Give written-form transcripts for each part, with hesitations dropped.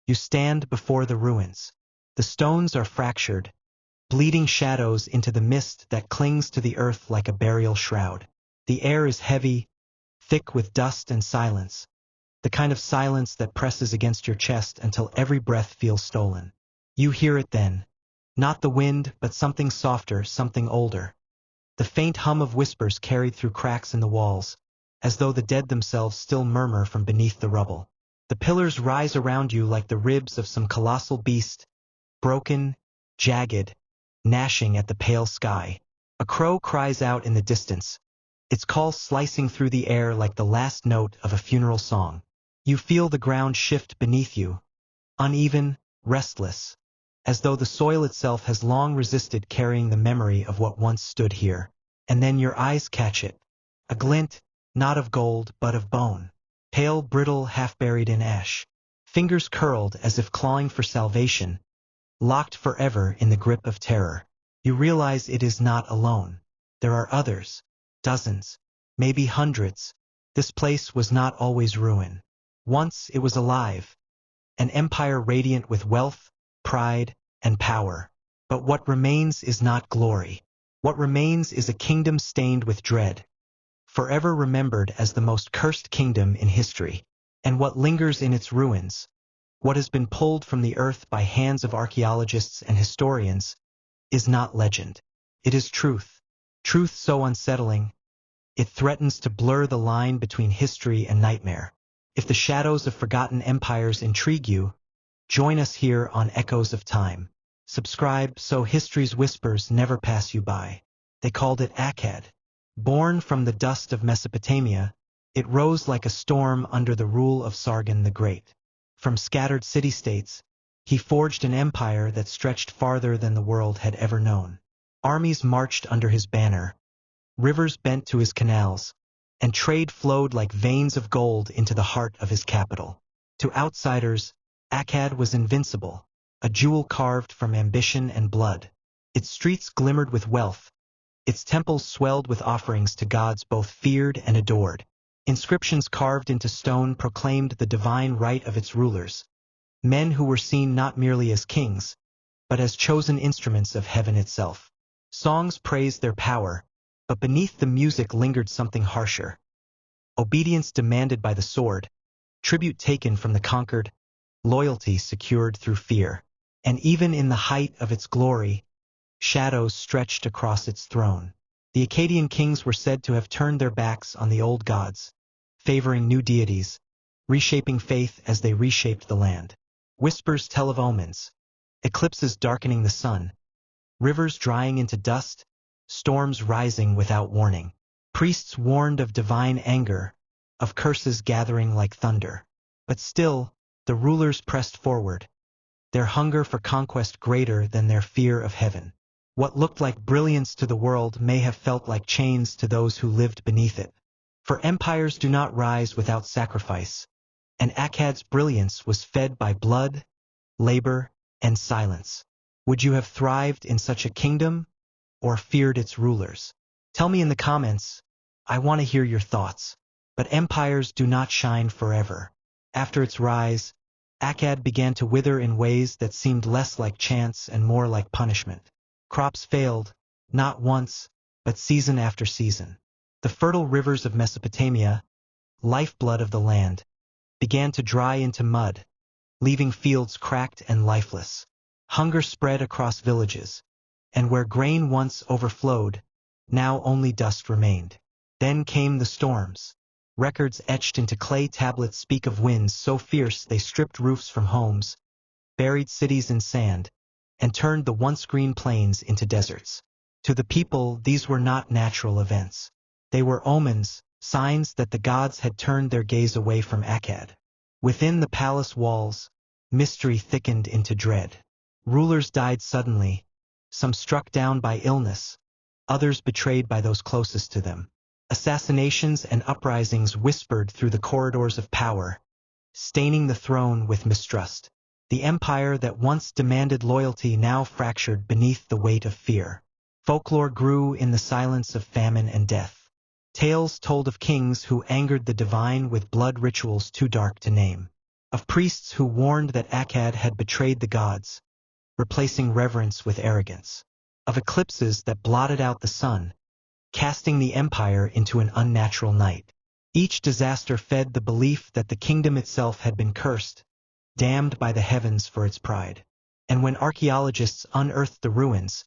You stand before the ruins. The stones are fractured, bleeding shadows into the mist that clings to the earth like a burial shroud. The air is heavy, thick with dust and silence, the kind of silence that presses against your chest until every breath feels stolen. You hear it then. Not the wind, but something softer, something older. The faint hum of whispers carried through cracks in the walls, as though the dead themselves still murmur from beneath the rubble. The pillars rise around you like the ribs of some colossal beast, broken, jagged, gnashing at the pale sky. A crow cries out in the distance, its call slicing through the air like the last note of a funeral song. You feel the ground shift beneath you, uneven, restless, as though the soil itself has long resisted carrying the memory of what once stood here. And then your eyes catch it. A glint, not of gold but of bone. Pale, brittle, half-buried in ash. Fingers curled as if clawing for salvation, locked forever in the grip of terror. You realize it is not alone. There are others. Dozens. Maybe hundreds. This place was not always ruin. Once it was alive. An empire radiant with wealth, pride, and power. But what remains is not glory. What remains is a kingdom stained with dread, forever remembered as the most cursed kingdom in history. And what lingers in its ruins, what has been pulled from the earth by hands of archaeologists and historians, is not legend. It is truth. Truth so unsettling, it threatens to blur the line between history and nightmare. If the shadows of forgotten empires intrigue you, join us here on Echoes of Time. Subscribe so history's whispers never pass you by. They called it Akkad. Born from the dust of Mesopotamia, it rose like a storm under the rule of Sargon the Great. From scattered city-states, he forged an empire that stretched farther than the world had ever known. Armies marched under his banner, rivers bent to his canals, and trade flowed like veins of gold into the heart of his capital. To outsiders, Akkad was invincible, a jewel carved from ambition and blood. Its streets glimmered with wealth, its temples swelled with offerings to gods both feared and adored. Inscriptions carved into stone proclaimed the divine right of its rulers, men who were seen not merely as kings, but as chosen instruments of heaven itself. Songs praised their power, but beneath the music lingered something harsher. Obedience demanded by the sword, tribute taken from the conquered, loyalty secured through fear. And even in the height of its glory, shadows stretched across its throne. The Akkadian kings were said to have turned their backs on the old gods, favoring new deities, reshaping faith as they reshaped the land. Whispers tell of omens, eclipses darkening the sun, rivers drying into dust, storms rising without warning. Priests warned of divine anger, of curses gathering like thunder. But still, the rulers pressed forward, their hunger for conquest greater than their fear of heaven. What looked like brilliance to the world may have felt like chains to those who lived beneath it. For empires do not rise without sacrifice, and Akkad's brilliance was fed by blood, labor, and silence. Would you have thrived in such a kingdom, or feared its rulers? Tell me in the comments. I want to hear your thoughts. But empires do not shine forever. After its rise, Akkad began to wither in ways that seemed less like chance and more like punishment. Crops failed, not once, but season after season. The fertile rivers of Mesopotamia, lifeblood of the land, began to dry into mud, leaving fields cracked and lifeless. Hunger spread across villages, and where grain once overflowed, now only dust remained. Then came the storms. Records etched into clay tablets speak of winds so fierce they stripped roofs from homes, buried cities in sand, and turned the once green plains into deserts. To the people, these were not natural events. They were omens, signs that the gods had turned their gaze away from Akkad. Within the palace walls, mystery thickened into dread. Rulers died suddenly, some struck down by illness, others betrayed by those closest to them. Assassinations and uprisings whispered through the corridors of power, staining the throne with mistrust. The empire that once demanded loyalty now fractured beneath the weight of fear. Folklore grew in the silence of famine and death. Tales told of kings who angered the divine with blood rituals too dark to name. of priests who warned that Akkad had betrayed the gods, replacing reverence with arrogance, of eclipses that blotted out the sun, casting the empire into an unnatural night. Each disaster fed the belief that the kingdom itself had been cursed, damned by the heavens for its pride. And when archaeologists unearthed the ruins,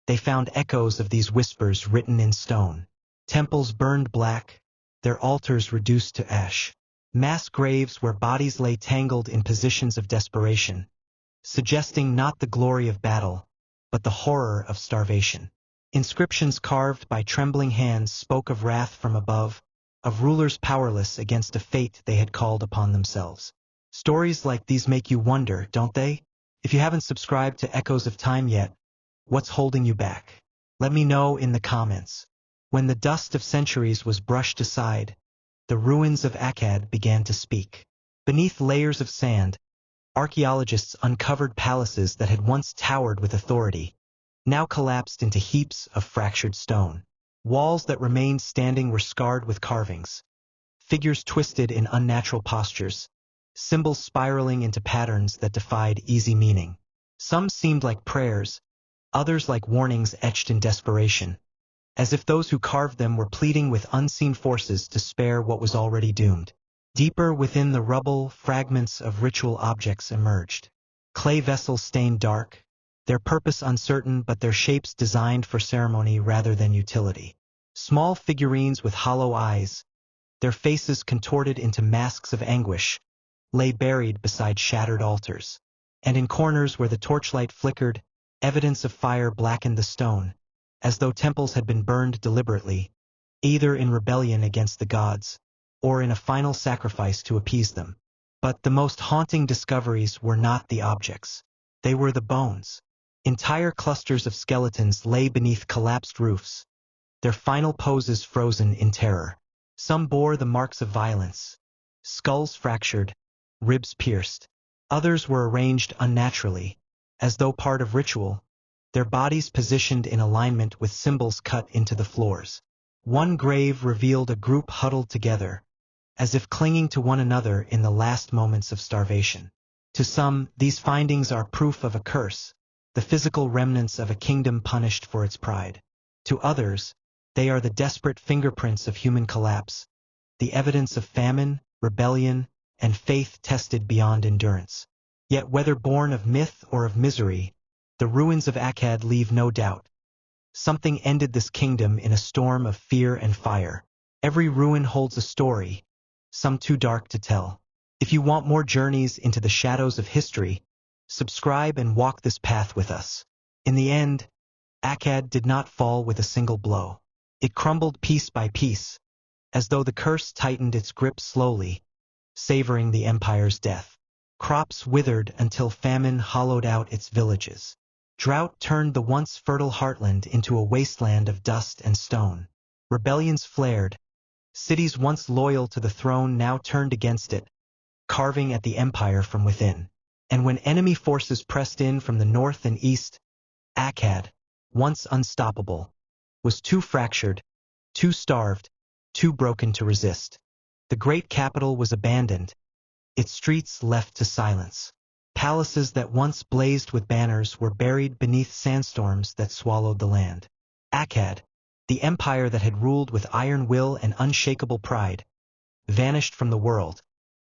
they found echoes of these whispers written in stone. Temples burned black, their altars reduced to ash. Mass graves where bodies lay tangled in positions of desperation, suggesting not the glory of battle, but the horror of starvation. Inscriptions carved by trembling hands spoke of wrath from above, of rulers powerless against a fate they had called upon themselves. Stories like these make you wonder, don't they? If you haven't subscribed to Echoes of Time yet, what's holding you back? Let me know in the comments. When the dust of centuries was brushed aside, the ruins of Akkad began to speak. Beneath layers of sand, archaeologists uncovered palaces that had once towered with authority, now collapsed into heaps of fractured stone. Walls that remained standing were scarred with carvings, figures twisted in unnatural postures, symbols spiraling into patterns that defied easy meaning. Some seemed like prayers, others like warnings etched in desperation, as if those who carved them were pleading with unseen forces to spare what was already doomed. Deeper within the rubble, fragments of ritual objects emerged. Clay vessels stained dark, their purpose uncertain but their shapes designed for ceremony rather than utility. Small figurines with hollow eyes, their faces contorted into masks of anguish, lay buried beside shattered altars. And in corners where the torchlight flickered, evidence of fire blackened the stone, as though temples had been burned deliberately, either in rebellion against the gods, or in a final sacrifice to appease them. But the most haunting discoveries were not the objects. They were the bones. Entire clusters of skeletons lay beneath collapsed roofs, their final poses frozen in terror. Some bore the marks of violence, skulls fractured, ribs pierced. Others were arranged unnaturally, as though part of ritual, their bodies positioned in alignment with symbols cut into the floors. One grave revealed a group huddled together, as if clinging to one another in the last moments of starvation. To some, these findings are proof of a curse, the physical remnants of a kingdom punished for its pride. To others, they are the desperate fingerprints of human collapse, the evidence of famine, rebellion, and faith tested beyond endurance. Yet whether born of myth or of misery, the ruins of Akkad leave no doubt. Something ended this kingdom in a storm of fear and fire. Every ruin holds a story, some too dark to tell. If you want more journeys into the shadows of history, subscribe and walk this path with us. In the end, Akkad did not fall with a single blow. It crumbled piece by piece, as though the curse tightened its grip slowly, savoring the empire's death. Crops withered until famine hollowed out its villages. Drought turned the once fertile heartland into a wasteland of dust and stone. Rebellions flared. Cities once loyal to the throne now turned against it, carving at the empire from within. And when enemy forces pressed in from the north and east, Akkad, once unstoppable, was too fractured, too starved, too broken to resist. The great capital was abandoned, its streets left to silence. Palaces that once blazed with banners were buried beneath sandstorms that swallowed the land. Akkad, the empire that had ruled with iron will and unshakable pride, vanished from the world,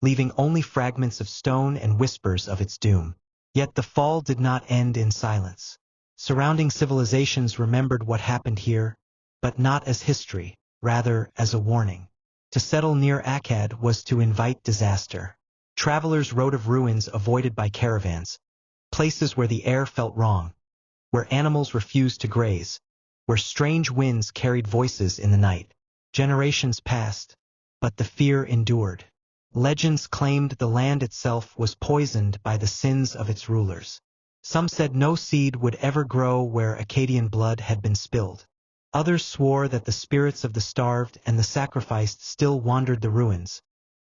leaving only fragments of stone and whispers of its doom. Yet the fall did not end in silence. Surrounding civilizations remembered what happened here, but not as history, rather as a warning. To settle near Akkad was to invite disaster. Travelers wrote of ruins avoided by caravans, places where the air felt wrong, where animals refused to graze, where strange winds carried voices in the night. Generations passed, but the fear endured. Legends claimed the land itself was poisoned by the sins of its rulers. Some said no seed would ever grow where Akkadian blood had been spilled. Others swore that the spirits of the starved and the sacrificed still wandered the ruins,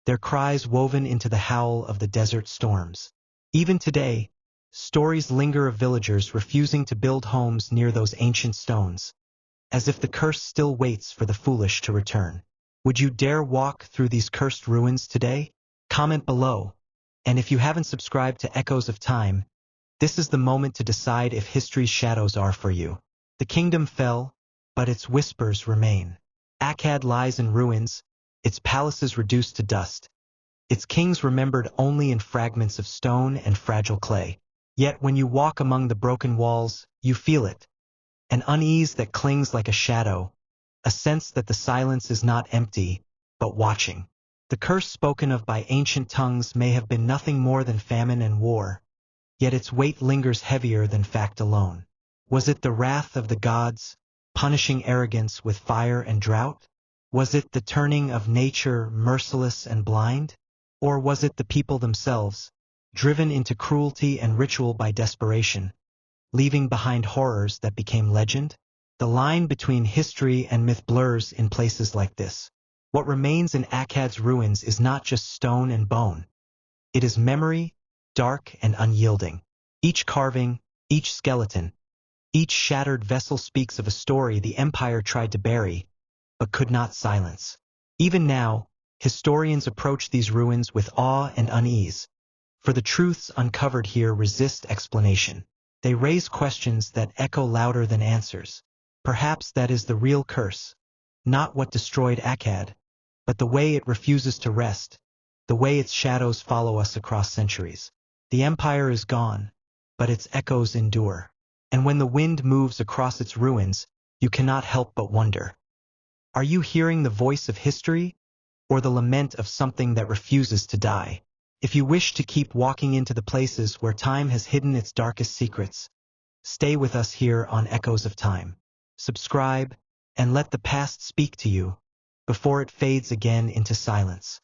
their cries woven into the howl of the desert storms. Even today, stories linger of villagers refusing to build homes near those ancient stones, as if the curse still waits for the foolish to return. Would you dare walk through these cursed ruins today? Comment below. And if you haven't subscribed to Echoes of Time, this is the moment to decide if history's shadows are for you. The kingdom fell, but its whispers remain. Akkad lies in ruins, its palaces reduced to dust, its kings remembered only in fragments of stone and fragile clay. Yet when you walk among the broken walls, you feel it. An unease that clings like a shadow, a sense that the silence is not empty, but watching. The curse spoken of by ancient tongues may have been nothing more than famine and war, yet its weight lingers heavier than fact alone. Was it the wrath of the gods, punishing arrogance with fire and drought? Was it the turning of nature merciless and blind? Or was it the people themselves, driven into cruelty and ritual by desperation, leaving behind horrors that became legend? The line between history and myth blurs in places like this. What remains in Akkad's ruins is not just stone and bone. It is memory, dark and unyielding. Each carving, each skeleton, each shattered vessel speaks of a story the empire tried to bury, but could not silence. Even now, historians approach these ruins with awe and unease, for the truths uncovered here resist explanation. They raise questions that echo louder than answers. Perhaps that is the real curse, not what destroyed Akkad, but the way it refuses to rest, the way its shadows follow us across centuries. The empire is gone, but its echoes endure. And when the wind moves across its ruins, you cannot help but wonder. Are you hearing the voice of history, or the lament of something that refuses to die? If you wish to keep walking into the places where time has hidden its darkest secrets, stay with us here on Echoes of Time. Subscribe, and let the past speak to you, before it fades again into silence.